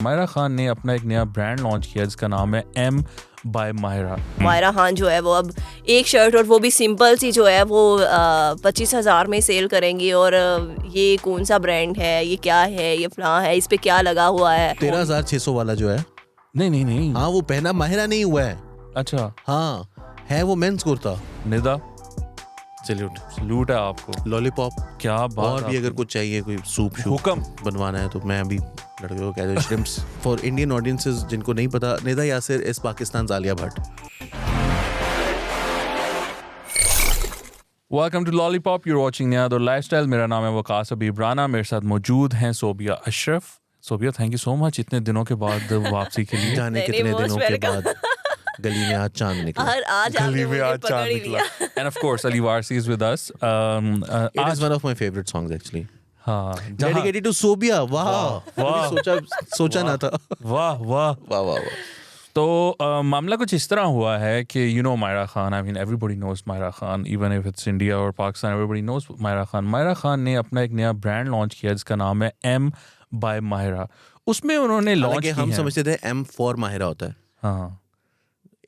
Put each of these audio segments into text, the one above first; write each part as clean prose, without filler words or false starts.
माहिरा खान ने अपना एक नया ब्रांड लॉन्च किया जिसका नाम है M by माहिरा। माहिरा खान जो है वो अब एक शर्ट और वो भी सिंपल सी जो है वो 25,000 में सेल करेंगी। और ये कौन सा ब्रांड है, ये क्या है, ये फलां है, इस पे क्या लगा हुआ है। 13,600 वाला जो है। नहीं हाँ वो पहना माहिरा नहीं हुआ है। अच्छा हाँ है वो मेंस कुर्ता। निदा सल्यूट है आपको। लॉलीपॉप क्या बात। और भी अगर कुछ चाहिए, कोई सूप हुक्म बनवाना है तो मैं अभी लड़के को कह दूं श्रिम्प्स फॉर इंडियन ऑडियंसेस जिनको नहीं पता, निदा यासिर इस Pakistan Alia Bhatt. Welcome to lollipop, you're watching नियाद और लाइफस्टाइल। मेरा नाम है वकास हबीब राना, मेरे साथ मौजूद हैं Sobia Ashraf. Sobia, thank you so much इतने दिनों के बाद वापसी के लिए। जाने कितने दिनों के बाद गली में आज चांद निकला। गली में आज चांद निकला। End of course Ali Warsi is with us. It is one of my favourite songs actually. हाँ, डेडिकेटेड टू सोबिया। वाह सोचा ना था। वाह वाह वाह वाह। तो मामला कुछ इस तरह हुआ है कि Mahira Khan, I mean everybody knows Mahira Khan, even if it's India और पाकिस्तान, एवरीबॉडी नोज माहिरा खान। माहिरा खान ने अपना एक नया ब्रांड लॉन्च किया जिसका नाम है M by माहिरा। उसमें उन्होंने लॉन्च किया, हम समझते थे M for माहिरा होता है। हाँ,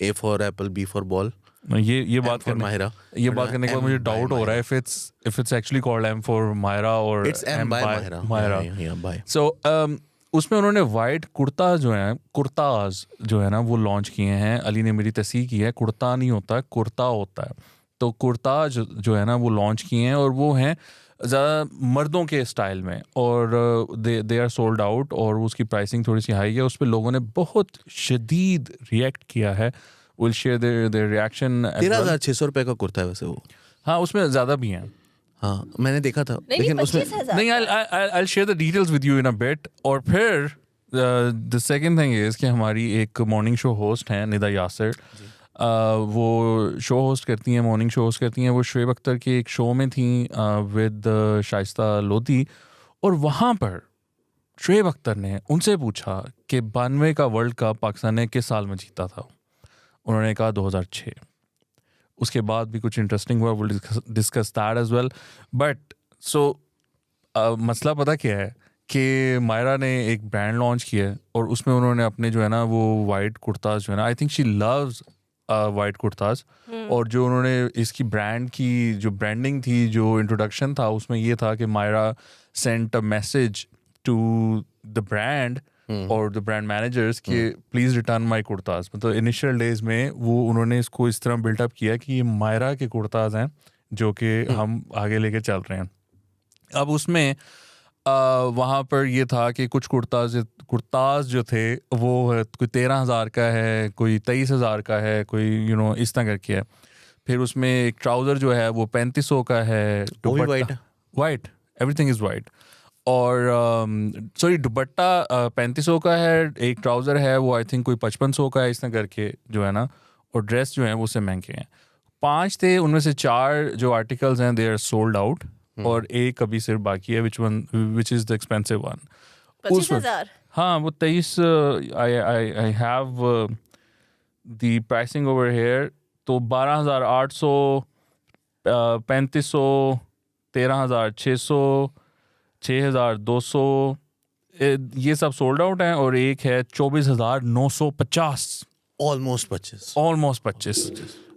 A for apple, B for ball। ये बात करने माहिरा, ये बात करने के बाद मुझे डाउट हो रहा है if it's actually called M for Mahira और it's M by Mahira. So उसमें उन्होंने वाइट कुर्ताज जो है ना वो लॉन्च किए हैं। अली ने मेरी तस्दीक की है, कुर्ता नहीं होता, कुर्ता होता है। तो कुर्ताज जो है ना वो लॉन्च किए हैं और वो हैं ज़्यादा मर्दों के स्टाइल में, और दे आर सोल्ड आउट। और उसकी प्राइसिंग थोड़ी सी हाई है। उस पर लोगों ने बहुत शदीद रिएक्ट किया है। Will share their reaction. 13,600 रुपए का कुर्ता है वैसे वो। हाँ, उसमें ज़्यादा भी हैं। हाँ मैंने देखा था, लेकिन उसमें नहीं, I'll share the details with you in a bit। और फिर the second thing is कि हमारी एक मॉर्निंग शो होस्ट हैं निदा यासिर। वो शो होस्ट करती हैं, मॉर्निंग शो होस्ट करती हैं। वो शुएब अख्तर के एक शो में थी विद शाइस्ता लोधी। और वहाँ पर शुएब अख्तर ने उनसे पूछा कि 92 का वर्ल्ड कप पाकिस्तान ने किस साल में जीता था। उन्होंने कहा 2006। उसके बाद भी कुछ इंटरेस्टिंग हुआ, will discuss that as well. But so मसला पता क्या है कि माहिरा ने एक ब्रांड लॉन्च किया है और उसमें उन्होंने अपने जो है ना वो वाइट कुर्ताज जो है ना, I think she loves white kurtas. और जो उन्होंने इसकी ब्रांड की जो ब्रांडिंग थी, जो इंट्रोडक्शन था, उसमें ये था कि Mahira sent a message to the brand और द ब्रांड मैनेजर्स कि प्लीज़ रिटर्न माई कुर्ताज। मतलब इनिशियल डेज में वो उन्होंने इसको इस तरह बिल्टअप किया कि ये माहिरा के कुर्ताज हैं जो कि हम आगे लेके चल रहे हैं। अब उसमें वहाँ पर ये था कि कुछ कुर्ताज जो थे वो कोई 13,000 का है, कोई 23,000 का है, कोई इस तरह करके है। फिर उसमें एक ट्राउज़र जो है वो 3500 का है। White, everything is white. और सॉरी, दुपट्टा 3500 का है। एक ट्राउज़र है वो आई थिंक कोई 5500 का है, इस तरह करके जो है ना। और ड्रेस जो है वो उससे महंगे हैं। 5 थे, उनमें से 4 जो आर्टिकल्स हैं दे आर सोल्ड आउट और एक अभी सिर्फ बाकी है। Which is the expensive one. 25,000। हाँ, वो 23। I have the pricing over here. तो 12,800, 3500, 13,600, 6,200 ये सब सोल्ड आउट हैं। और एक है 24,950, ऑलमोस्ट 25।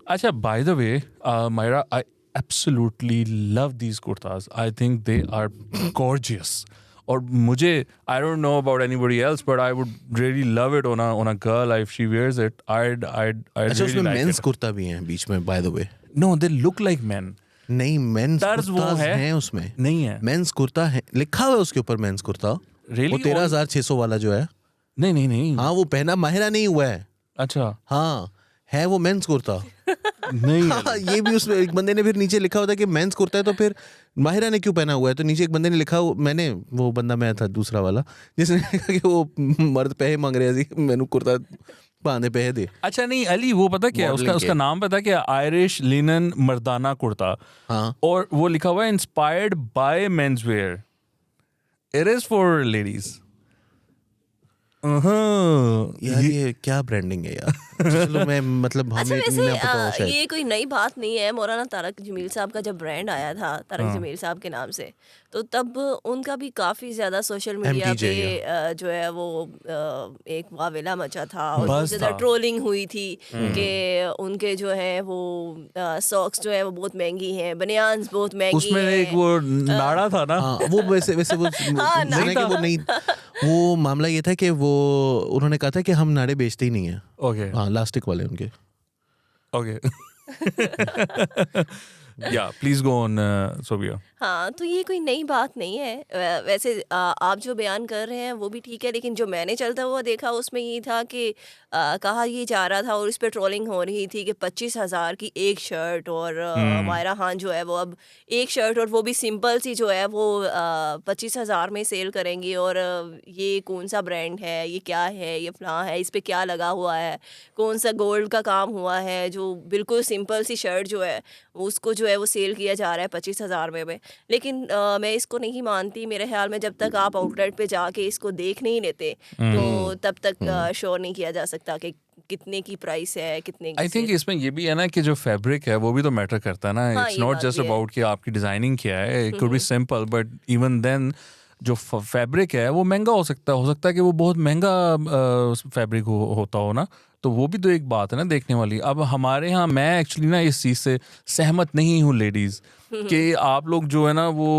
अच्छा, by the way Mahira, I absolutely love these kurtas. I think they are gorgeous. और मुझे, I don't know about anybody else, but I would really love it on a girl if she wears it. I'd अच्छा, उसमें men's kurta भी हैं बीच में, by the way. No, they look like men. नहीं, men's kurta है उसमें, नहीं है। मेंस कुर्ता है, लिखा हुआ है उसके ऊपर मेंस कुर्ता। वो 13,600 वाला जो है। नहीं। हाँ वो पहना माहिरा नहीं हुआ है। अच्छा, हाँ है वो मेंस कुर्ता। नहीं। हाँ, ये भी उसमें एक बंदे ने फिर नीचे लिखा होता है कि मेंस कुर्ता है, तो फिर माहिरा ने क्यों पहना हुआ है? तो नीचे एक बंदे ने लिखा, वो बंदा मैं था दूसरा वाला, जिसने लिखा कि वो मर्द पैसे मांग रहे हैं, मैंने कुर्ता पाने पैसे दे। अच्छा नहीं अली, वो पता क्या है उसका नाम पता क्या? आयरिश लिनन मर्दाना कुर्ता। हाँ, और वो लिखा हुआ है inspired by men's wear, it is for ladies. यार ये क्या ब्रांडिंग है यार। चलो मैं मतलब अच्छा हमें वैसे इतना पता हो शायद। ये कोई नई बात नहीं है। मौलाना तारक जमील साहब का जब ब्रांड आया था तारक जमील साहब के नाम से, तो तब उनका भी काफ़ी ज़्यादा सोशल मीडिया MTJ, पे जो है वो एक वावेला मचा था और बहुत बस ज़्यादा था। ट्रोलिंग हुई थी कि उनके जो है वो सॉक्स जो है वो बहुत महंगी हैं, बनियान्स बहुत महंगी उसमें हैं। एक वो नाड़ा था ना। हाँ वो वैसे वैसे वो हाँ, सुना है कि वो नहीं, वो मामला ये था कि वो उन्होंने कहा था कि हम नाड़े बेचते ही नहीं है। ओके हाँ लास्टिक वाले उनके। ओके या प्लीज गो ऑन सोबिया। हाँ, तो ये कोई नई बात नहीं है। वैसे आप जो बयान कर रहे हैं वो भी ठीक है, लेकिन जो मैंने चलता हुआ देखा उसमें ये था कि कहा ये जा रहा था और इस पर ट्रोलिंग हो रही थी कि 25,000 की एक शर्ट, और मायरा खान जो है वो अब एक शर्ट और वो भी सिंपल सी जो है वो 25,000 में सेल करेंगी, और ये कौन सा ब्रांड है, ये क्या है, ये फलां है, इस पे क्या लगा हुआ है, कौन सा गोल्ड का काम हुआ है, जो बिल्कुल सिंपल सी शर्ट जो है उसको जो है वो सेल किया जा रहा है 25,000 में। लेकिन मैं इसको नहीं मानती। मेरे ख्याल में जब तक आप आउटलेट पे जाके इसको देख नहीं लेते तो तब तक श्योर नहीं किया जा सकता कि कितने की प्राइस है, कितने की आई थिंक sale। इसमें ये भी है ना कि जो फैब्रिक है वो भी तो मैटर करता है ना। हाँ, इट्स ये नॉट बात जस्ट भी है। अबाउट कि आपकी डिजाइनिंग क्या है, it could be simple but even then जो फैब्रिक है वो महंगा हो सकता है कि वो बहुत महंगा फैब्रिक होता हो ना, तो वो भी तो एक बात है ना देखने वाली। अब हमारे यहाँ मैं एक्चुअली ना इस चीज़ से सहमत नहीं हूँ लेडीज़ कि आप लोग जो है ना वो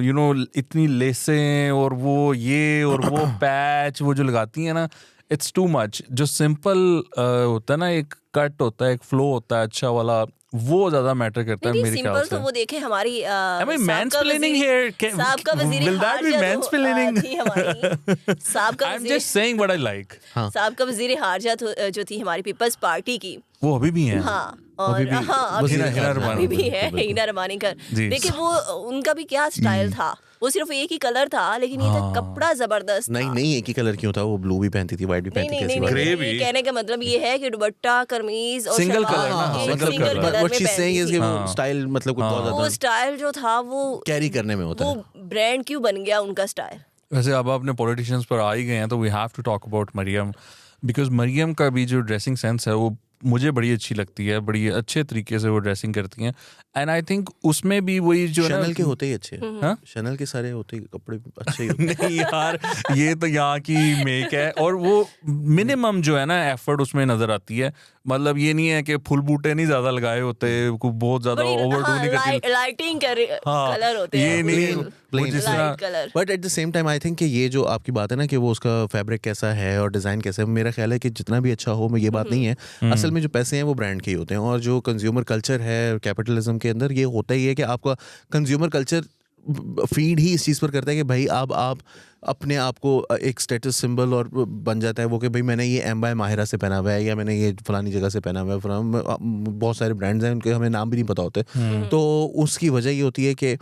यू नो इतनी लेसें और वो ये और वो पैच वो जो लगाती हैं ना, इट्स टू मच। जो सिंपल होता है ना, एक कट होता है, एक फ्लो होता है अच्छा वाला, वो ज्यादा मैटर करता है नहीं, मेरे ख्याल सिंपल से। तो वो देखे हमारी Am I साबका mansplaining वजीर- here? साबका वजीर Will that be खारजा mansplaining? थी हमारी साबका I'm वजीर just saying what I like. साबका वजीर खारजा जो थी हमारी पीपल्स पार्टी की। वो अभी भी हैं। हाँ, और अभी भी हाँ अभी वज़ीर हिना भी- रमानी। अभी भी है बिल्कुल। हिना रमानी का। जी। देखिए वो उनका भी क्या स्टाइल था, वो सिर्फ एक ही कलर था, लेकिन ये था हाँ। कपड़ा जबरदस्त नहीं था। नहीं एक ही कलर क्यों था, वो ब्लू भी पहनती थी, व्हाइट भी नहीं पहनती नहीं थी, नहीं ऐसी बात नहीं, Grey नहीं, ये भी। कहने का मतलब ये है कि दुपट्टा कमीज और Single शलवार color ना, एक single single color। Colour what में शी इज सेइंग इज कि पहनती थी। वो स्टाइल मतलब कुछ बहुत वो ज्यादा स्टाइल जो था वो कैरी करने में होता वो है। ब्रांड क्यों बन गया उनका स्टाइल। वैसे अब अपने पॉलिटिशियंस पर आ ही गए हैं तो we have to talk about Maryam, because Maryam का भी जो ड्रेसिंग सेंस है वो मुझे बड़ी अच्छी लगती है, बड़ी अच्छे तरीके से वो ड्रेसिंग करती हैं। एंड आई थिंक उसमें भी वही जो है शनल ना, के होते ही अच्छे हैं। हाँ? शनल के सारे होते ही कपड़े अच्छे ही होते हैं। नहीं यार, ये तो यहाँ की मेक है और वो मिनिमम जो है ना एफर्ट उसमें नजर आती है। मतलब ये नहीं है कि फुल बूटे नहीं ज्यादा लगाए होते, कुछ बहुत ज्यादा बड़ी ओवरडू नहीं करती। लाइटिंग हाँ, कलर होते ये हैं, नहीं बिल्कुल, plain जिस है। लाइट तरह colour. But at the same time I think कि ये जो आपकी बात है ना कि वो उसका फैब्रिक कैसा है और डिज़ाइन कैसा है, मेरा ख्याल है कि जितना भी अच्छा हो, मैं ये बात नहीं है। असल में जो पैसे हैं वो ब्रांड के ही होते हैं, और जो कंज्यूमर कल्चर है कैपिटलिज्म के अंदर, ये होता ही है कि आपका कंज्यूमर कल्चर फीड ही इस चीज़ पर करता है कि भाई आप अपने आप को एक स्टेटस सिंबल और बन जाता है वो कि भाई मैंने ये एम बाय माहिरा से पहना हुआ है, या मैंने ये फलानी जगह से पहना हुआ है। बहुत सारे ब्रांड्स हैं उनके हमें नाम भी नहीं पता होते, तो उसकी वजह ये होती है कि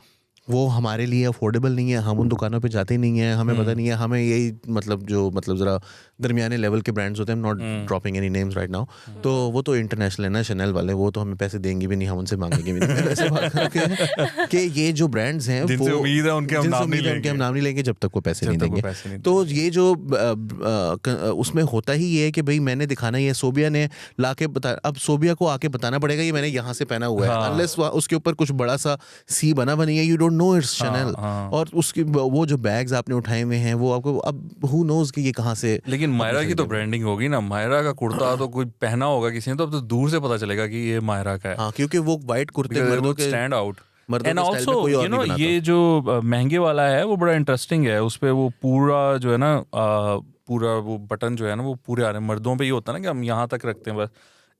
वो हमारे लिए अफोर्डेबल नहीं है, हम उन दुकानों पे जाते ही नहीं है, हमें पता नहीं है। हमें यही मतलब ज़रा दरमियाने लेवल के ब्रांड्स होते हैं, not dropping any names right now, तो वो तो इंटरनेशनल है ना, शनेल वाले, वो तो हमें पैसे देंगे भी नहीं, हम उनसे मांगेंगे भी नहीं। मैं ऐसे बात करके कि ये जो ब्रांड्स हैं जिनसे उम्मीद है उनके हम जिनसे नाम उम्मीद नहीं है उनके हम नाम नहीं लेंगे जब तक वो पैसे जब नहीं तक वो देंगे। पैसे नहीं तो ये जो उसमें होता ही ये है कि भाई मैंने दिखाना ही है। सोबिया ने लाके बता, अब सोबिया को आके बताना पड़ेगा ये मैंने यहाँ से पहना हुआ है, हाँ। अनलेस उसके ऊपर कुछ बड़ा सा सी बना बनी है, you don't know it's Chanel. हाँ। और उसकी वो जो बैग्स आपने उठाए हुए हैं वो आपको अब हु नोज कि ये कहाँ से। लेकिन मायरा की तो ब्रांडिंग होगी ना, मायरा का कुर्ता तो कोई पहना होगा किसी ने, तो अब तो दूर से पता चलेगा कि ये मायरा का है। हाँ, क्योंकि वो वाइट कुर्ते मर्दों के स्टैंड आउट। मर्दों एंड के स्टाइल में ऑल्सो कोई और यू नो नहीं बनाता। ये जो महंगे वाला है वो बड़ा इंटरेस्टिंग है। उस पे वो पूरा जो है ना पूरा वो बटन जो है ना वो पूरे आ रहे हैं। मर्दों पे ये होता है ना कि हम यहाँ तक रखते हैं बस,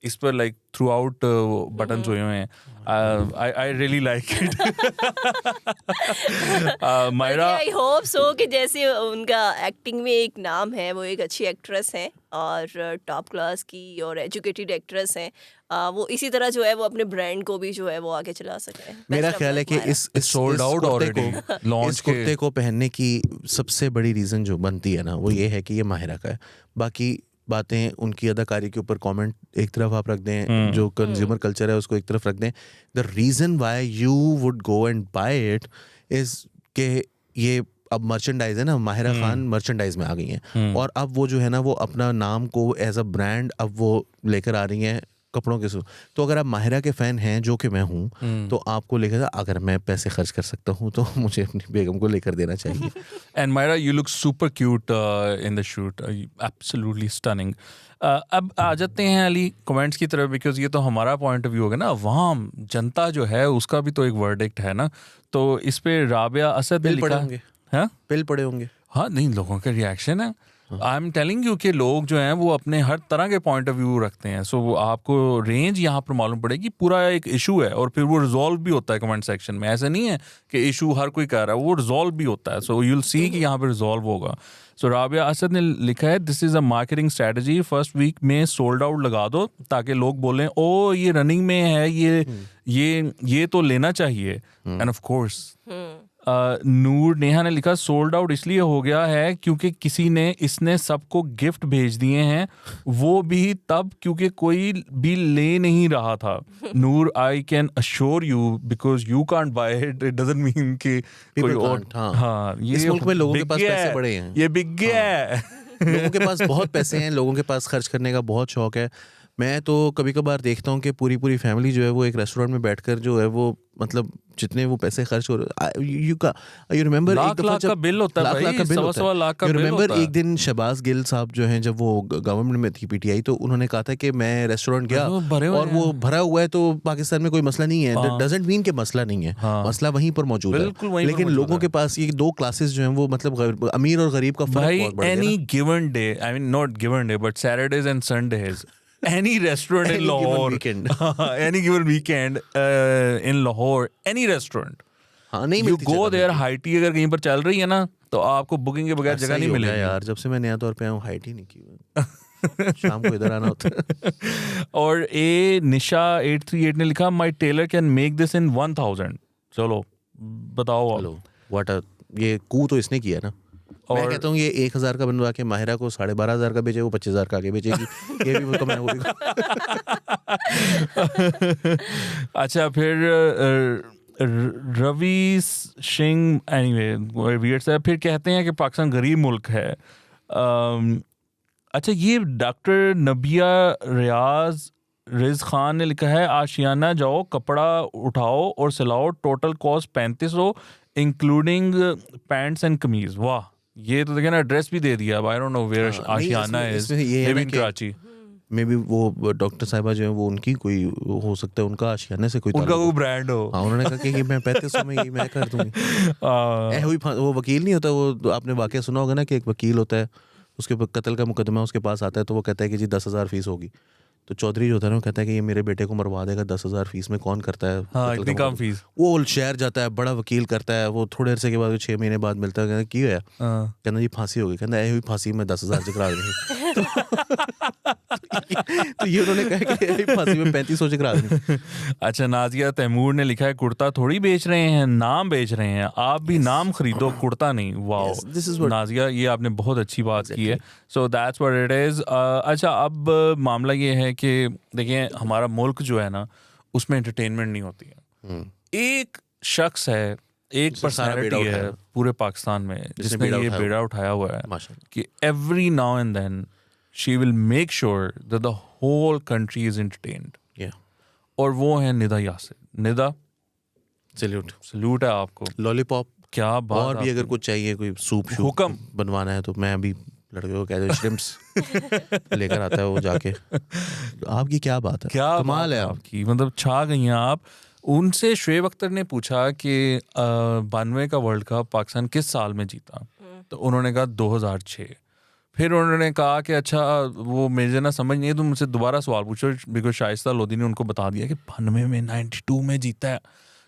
इस पर लाइक थ्रू आउट बटन हुए हुए हैं। I really like it. Maira I hope so कि जैसे उनका एक्टिंग में एक नाम है, वो एक अच्छी एक्ट्रेस हैं और टॉप क्लास की और एजुकेटेड एक्ट्रेस हैं, वो इसी तरह जो है वो अपने ब्रांड को भी जो है वो आगे चला सके। मेरा ख्याल है कि इस sold out कुर्ते already, को launch इस कुर्ते को पहनने की सबसे बड़ी रीज़न जो बनती है ना वो ये है कि ये माहिरा का है। बाकी बातें उनकी अदाकारी के ऊपर कमेंट एक तरफ आप रख दें, जो कंज्यूमर कल्चर है उसको एक तरफ रख दें। The reason why you would go and buy it is के ये अब मर्चेंडाइज है ना, माहिरा खान मर्चेंडाइज में आ गई हैं और अब वो जो है ना वो अपना नाम को एज अ ब्रांड अब वो लेकर आ रही हैं कपड़ों के तो अगर आप माहिरा के फ़ैन हैं जो कि मैं हूँ तो आपको लेकर अगर मैं पैसे खर्च कर सकता हूँ तो मुझे अपनी बेगम को लेकर देना चाहिए. And Myra, you look super cute in the shoot. Absolutely stunning. अब आ जाते हैं अली कमेंट्स की तरफ, बिकॉज ये तो हमारा पॉइंट ऑफ व्यू होगा ना. अवाम जनता जो है उसका भी तो एक वर्डिक्ट है ना. तो इस पे राबिया असद ने लिखा है, पिल पड़े होंगे. हाँ नहीं, लोगों का रिएक्शन है. आई एम टेलिंग यू कि लोग जो हैं वो अपने हर तरह के पॉइंट ऑफ व्यू रखते हैं. सो आपको रेंज यहाँ पर मालूम पड़ेगी. पूरा एक इशू है और फिर वो रिजॉल्व भी होता है कमेंट सेक्शन में. ऐसा नहीं है कि इशू हर कोई कह रहा है, वो रिजॉल्व भी होता है. सो यू विल सी कि यहाँ पे रिजॉल्व होगा. सो राबिया असद ने लिखा है, this is a marketing strategy. First week में सोल्ड आउट लगा दो ताकि लोग बोलें ओ ये रनिंग में है, ये तो लेना चाहिए. एंड ऑफ कोर्स नूर नेहा ने लिखा, सोल्ड आउट इसलिए हो गया है क्योंकि किसी ने इसने सबको गिफ्ट भेज दिए हैं, वो भी तब क्योंकि कोई भी ले नहीं रहा था. Noor, I can assure you because you can't buy it, it doesn't mean कि कोई और. हाँ, ये इस मुल्क में लोगों के पास पैसे बड़े हैं, ये बिक गया है. लोगों के पास बहुत पैसे हैं, लोगों के पास खर्च करने का बहुत शौक है. मैं तो कभी कभार देखता हूँ कि पूरी फैमिली जो है वो एक रेस्टोरेंट में बैठकर जो है वो मतलब जितने वो पैसे खर्च हो रहे, यू रिमेंबर लाख का बिल होता है भाई, सवा लाख का बिल होता है. एक दिन शहबाज गिल साहब जो हैं जब वो गवर्नमेंट में थी पीटीआई, तो उन्होंने कहा था कि मैं रेस्टोरेंट गया और वो भरा हुआ है तो पाकिस्तान में कोई मसला नहीं है. दैट डजंट मीन कि मसला नहीं है, मसला वहीं पर मौजूद है. लेकिन लोगों के पास ये दो क्लासेस जो हैं वो मतलब अमीर और गरीब का फर्क बहुत बड़ा है. Any given day, I mean not given day but Saturdays and Sundays, any restaurant in Lahore, any given weekend in Lahore, any restaurant, हाँ नहीं you go there. High tea अगर कहीं पर चल रही है ना तो आपको बुकिंग के बगैर जगह नहीं मिलेगी यार. जब से मैं नया तौर पे आया हूँ हाई टी नहीं की. शाम को इधर आना होता है. और ए निशा 838 ने लिखा, my tailor can make this in 1000. चलो बताओ. हेलो व्हाट, ये कू तो इसने किया ना. और मैं कहता हूँ ये 1000 का बनवा के माहिरा को 12,500 का बेचे, वो 25,000 का आगे बेचेगी. ये भी कमाई होगी. अच्छा, फिर रवि सिंह एनीवे वियर्ड से फिर कहते हैं कि पाकिस्तान गरीब मुल्क है. अच्छा, ये डॉक्टर नबिया रियाज रिज खान ने लिखा है, आशियाना जाओ, कपड़ा उठाओ और सिलाओ, total cost 3500 including pants and कमीज. वाह, ये तो देखिए ना एड्रेस भी दे दिया. I don't know where Ashiana is, may be in Karachi, may be वो डॉक्टर साहिबा जो है वो उनकी कोई हो सकता है, उनका आशियाना से कोई उनका कोई ब्रांड हो. हाँ, उन्होंने कहा कि मैं 3500 में मैं कर दूंगी. वो वकील नहीं होता, वो आपने वाकया सुना होगा ना कि एक वकील होता है, उसके कत्ल का मुकदमा उसके पास आता है तो वो कहता है कि जी 10,000 फीस होगी. तो चौधरी जो होता है ना वो कहता है कि ये मेरे बेटे को मरवा देगा 10,000 फीस में. कौन करता है इतनी कम फीस? वो शहर जाता है, बड़ा वकील करता है, वो थोड़े अरसे के बाद 6 महीने बाद मिलता है. कहना की है, कहना जी फांसी हो गई. कहना हुई फांसी में 10,000 चकरा देंगे. तो ये उन्होंने कहा कि फांसी में 3500 चकरा देंगे. अच्छा, नाजिया तैमूर ने लिखा है, कुर्ता थोड़ी बेच रहे हैं, नाम बेच रहे हैं. आप भी नाम खरीदो, कुर्ता नहीं. वाओ नाजिया, ये आपने बहुत अच्छी बात की है. So that's what it is. अच्छा, अब मामला ये है कि देखिए हमारा मुल्क जो है ना उसमें एंटरटेनमेंट नहीं होती है. एक शख्स है, एक पर्सनालिटी है पूरे पाकिस्तान में जिसने ये बेड़ा उठाया हुआ है कि every now and then she will make sure that the whole country is entertained. और वो है निदा यासिर. निदा, सल्यूट है आपको. लॉलीपॉप, क्या बात. और भी अगर कुछ चाहिए, कोई सूप हुक्म बनवाना है तो मैं अभी लड़के को कहते हैं श्रिम्प्स लेकर आता है वो जाके. आपकी क्या बात है, क्या कमाल है आपकी, मतलब छा गई हैं आप. उनसे शुएब अख्तर ने पूछा कि 92 का वर्ल्ड कप पाकिस्तान किस साल में जीता, तो उन्होंने कहा 2006. फिर उन्होंने कहा कि अच्छा वो मुझे ना समझ नहीं है, तो मुझसे दोबारा सवाल पूछो, बिकॉज शाइस्ता लोधी ने उनको बता दिया कि 92 में 92 में जीता है.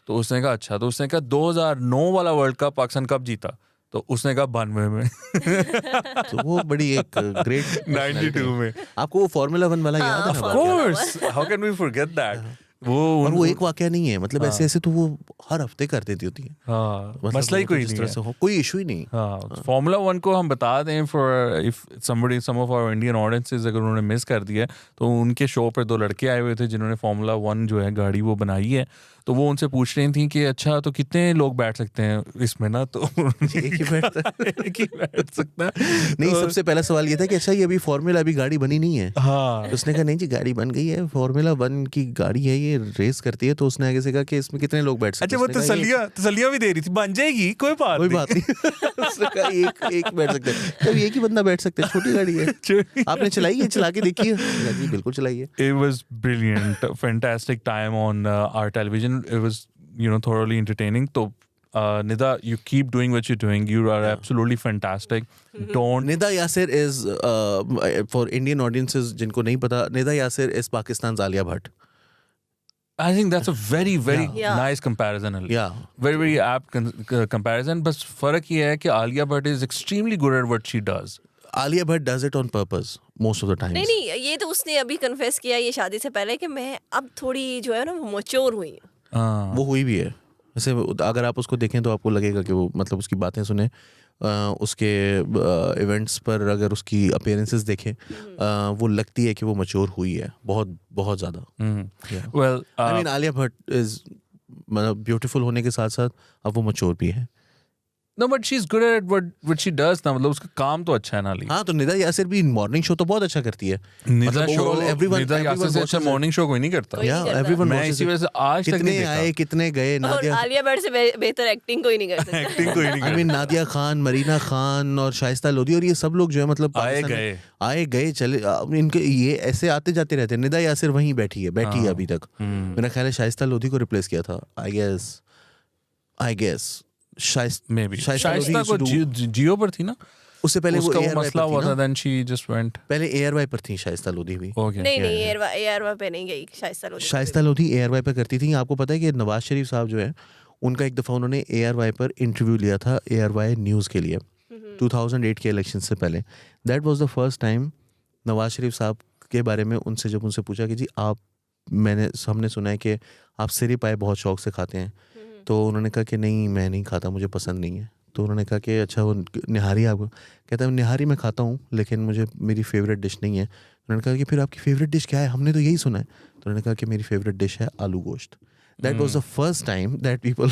तो उसने कहा अच्छा. तो उसने कहा 2009 वाला वर्ल्ड कप पाकिस्तान कब जीता, तो उसने कहा 92 में. तो वो बड़ी एक ग्रेट 92 में. आपको वो फार्मूला 1 वाला याद है? Of course, how can we forget that? और वो एक वाकया नहीं है, मतलब ऐसे ऐसे तो वो हर हफ्ते कर देती होती है। मतलब मसला ही वो तो कोई जिस नहीं तरह है। से हो, कोई इशू ही नहीं। Formula 1 को हम बता दें for if somebody some of our Indian audiences अगर उन्होंने मिस कर दिया तो उनके शो पर 2 लड़के आए हुए थे जिन्होंने Formula 1 जो है गाड़ी वो बनाई है, तो वो उनसे पूछ रही थी कि अच्छा तो कितने लोग बैठ सकते हैं इसमें ना, तो एक ही बैठता है। एक ही बैठ सकता है। नहीं, तो- सबसे पहला सवाल ये था कि अच्छा ये अभी फॉर्मूला अभी गाड़ी बनी नहीं है। हाँ तो उसने कहा नहीं जी गाड़ी बन गई है, फॉर्मूला 1 की गाड़ी है, ये रेस करती है। तो उसने आगे से कहा कि इसमें कितने लोग बैठ सकते अच्छा हैं। वो उसने कहा, ये तसलिया भी दे रही थी, बन जाएगी कोई बात कोई बात नहीं। उसने कहा एक बैठ सकते हैं, तब एक ही बंदा बैठ सकते हैं, छोटी गाड़ी है। नहीं। आपने चलाई है, चला के देखी है? जी बिल्कुल चलाई है। It was brilliant, fantastic time on our television. It was, thoroughly entertaining. So, Nida, you keep doing what you're doing. You are absolutely fantastic. Don't. Nida Yasir is for Indian audiences जिनको नहीं पता, Nida Yasir is Pakistan Alia Bhatt. I think that's a very, very Yeah. nice comparison. Ali. या Very, very apt comparison. बस फर्क ये है कि Alia Bhatt is extremely good at what she does. Alia Bhatt does it on purpose most of the time. नहीं नहीं, ये तो उसने अभी कन्फेस किया ये शादी से पहले कि मैं अब थोड़ी जो है ना वो मैच्योर हुई हूँ। हाँ. वो हुई भी है वैसे। अगर आप उसको देखें तो आपको लगेगा कि वो मतलब उसकी बातें सुने, उसके इवेंट्स पर अगर उसकी अपीयरेंसेस देखें, वो लगती है कि वो मैच्योर हुई है बहुत बहुत ज़्यादा। Well, I mean Alia Bhatt is मतलब ब्यूटीफुल होने के साथ साथ अब वो मैच्योर भी है। no, but she's good at what she does ना, मतलब उसका काम तो अच्छा है ना ली. हाँ, तो निदा यासिर भी मॉर्निंग शो तो बहुत अच्छा करती है। निदा मतलब शो, overall निदा यासिर से अच्छा मॉर्निंग शो कोई नहीं करता. कोई नहीं करता। एवरीवन मैं इसी वजह से आज तक कितने नहीं देखा. आए कितने गए। और नादिया, आलिया भट्ट से बेहतर एक्टिंग कोई नहीं कर सकता। एक्टिंग कोई नहीं आई मीन नादिया खान, मरीना खान और शाइस्ता लोधी और ये सब लोग जो है मतलब आए पाकिस्तान में गए. आए गए चले। इनके ये ऐसे आते जाते रहते हैं। निदा यासिर वहीं बैठी है अभी तक। मेरा ख्याल है शाइस्ता लोधी को रिप्लेस किया था। I guess Maybe. Shaista Lodhi Shaista used को to do- जियो पर थी ना. उससे पहले वो उसका वो ARY मसला पर थी हुआ था, ना। then she just went. पहले ARY पर थी शाइस्ता लोधी भी। Okay. नहीं yeah, नहीं, yeah. एयरवा पे नहीं गई शाइस्ता लोधी। शाइस्ता लोधी ARY पर करती थी। आपको पता है कि नवाज शरीफ साहब जो है उनका एक दफ़ा उन्होंने ARY पर इंटरव्यू लिया था, ARY न्यूज़ के लिए 2008 के इलेक्शन से पहले। That was the first time Nawaz Sharif साहब के बारे में जब उनसे पूछा कि जी हमने सुना है कि आप सिरी पाए बहुत शौक से खाते हैं। तो उन्होंने कहा कि नहीं मैं नहीं खाता, मुझे पसंद नहीं है। तो उन्होंने कहा कि अच्छा वो निहारी आपको, कहता है निहारी मैं खाता हूँ लेकिन मुझे मेरी फेवरेट डिश नहीं है। उन्होंने कहा कि फिर आपकी फेवरेट डिश क्या है, हमने तो यही सुना है। तो उन्होंने कहा कि मेरी फेवरेट डिश है आलू गोश्त। That was the first time that people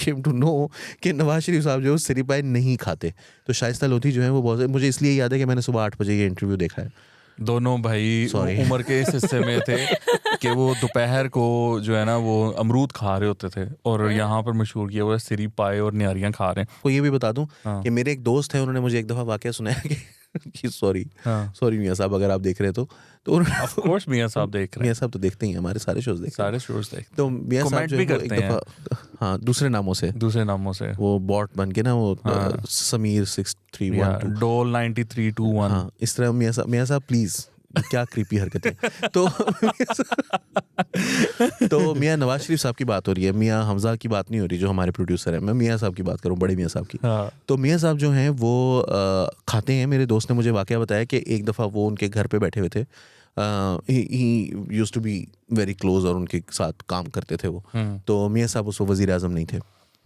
came to know कि नवाज शरीफ साहब जो सिरी पाए नहीं खाते। तो शाइस्ता लोधी जो है वो बहुत, मुझे इसलिए याद है कि मैंने सुबह 8 बजे ये इंटरव्यू देखा है। दोनों भाई Sorry. उम्र के इस हिस्से में थे कि वो दोपहर को जो है ना वो अमरूद खा रहे होते थे और यहाँ पर मशहूर किया हुआ सिरी पाए और निहारियाँ खा रहे हैं. को ये भी बता दूं हाँ. कि मेरे एक दोस्त है, उन्होंने मुझे एक दफ़ा वाकया सुनाया कि सॉरी हाँ. मियाँ साहब अगर आप देख रहे हैं तो Of course मियाँ साहब देख रहे मियाँ हैं, साहब तो देखते ही हैं, हमारे सारे शोज देखते हैं। सारे शोज देखते तो मियाँ साहब Comment जो भी है वो एक करते हैं। दफ़ा हाँ दूसरे नामों से हैं दूसरे नामों से. वो बॉट बन के ना वो हाँ. समीर 6312 डोल 9321. हाँ इस तरह मियाँ साहब प्लीज क्या क्रीपी हरकतें। तो मियाँ नवाज शरीफ साहब की बात हो रही है, मियाँ हमजा की बात नहीं हो रही जो हमारे प्रोड्यूसर है। मैं मियाँ साहब की बात करूँ, बड़े मियाँ साहब की। हाँ. तो मियाँ साहब जो हैं वो खाते हैं। मेरे दोस्त ने मुझे वाकया बताया कि एक दफ़ा वो उनके घर पे बैठे हुए थे। He used to be very close और उनके साथ काम करते थे वो। तो मियाँ साहब उस वज़ीर आज़म नहीं थे।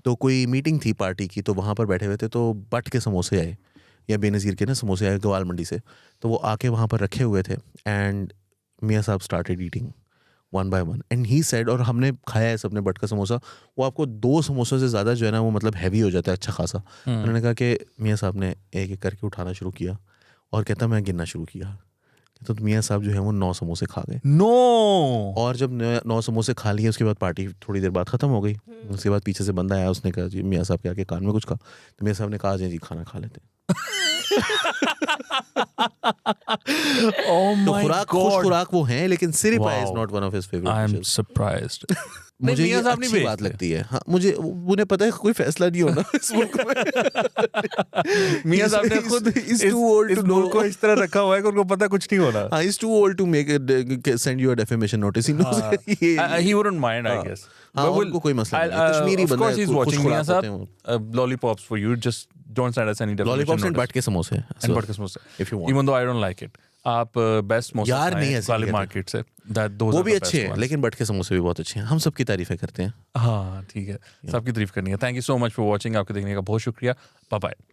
तो कोई मीटिंग थी पार्टी की, तो वहाँ पर बैठे हुए थे। तो बट के समोसे आए या बेनज़ीर के ना समोसे आए गवाल मंडी से। तो वो आके वहाँ पर रखे हुए थे एंड मियाँ साहब started eating one by one and he said, और हमने खाया है सबने बट का समोसा, वो आपको 2 समोसों से ज़्यादा जो है ना वो मतलब हैवी हो जाता है अच्छा खासा। उन्होंने कहा कि मियाँ साहब ने एक एक करके उठाना शुरू किया और कहता मैं गिनना शुरू किया। तो मियाँ साहब जो है वो 9 समोसे खा गए। नो. और जब 9 समोसे खा लिए उसके बाद पार्टी थोड़ी देर बाद ख़त्म हो गई। उसके बाद पीछे से बंदा आया, उसने कहा जी मियाँ साहब के आके कान में कुछ कहा। तो मियाँ साहब ने कहा जी खाना खा लेते हैं। Oh तो my खुराक खुश God. खुराक वो हैं, लेकिन सिरी पाए is Wow. Not one of his I'm favourite. surprised. मुझे मियाँ ये साहब नहीं अच्छी बात भेजते. लगती है। हाँ मुझे उन्हें पता है कोई फैसला नहीं होना इस मुल्क में। मियाँ साहब ने खुद is too old इस to मुल्क know. को इस तरह रखा हुआ है कि उनको पता कुछ नहीं होना. हाँ he's too old to make send you a defamation notice. He knows ये He wouldn't mind, I guess. हाँ, But उनको कोई मसला नहीं है। I'll, कश्मीरी of बंदा course है, he's खुश watching. खुराक मियाँ होते हैं साहब, lollipops for you. Just don't send us any defamation lollipops and notice. But के समोसे And बट के समोसे. if you want. Even though I don't like it. आप बेस्ट मोमोज यार नहीं ऐसे वाले नहीं कहते। मार्केट से, that those वो are भी the best अच्छे हैं ones. लेकिन बट के समोसे भी बहुत अच्छे हैं, हम सबकी तारीफें करते हैं। हाँ ठीक है, सबकी तारीफ करनी है। Thank you so much for watching, आपके देखने का बहुत शुक्रिया, बाय बाय।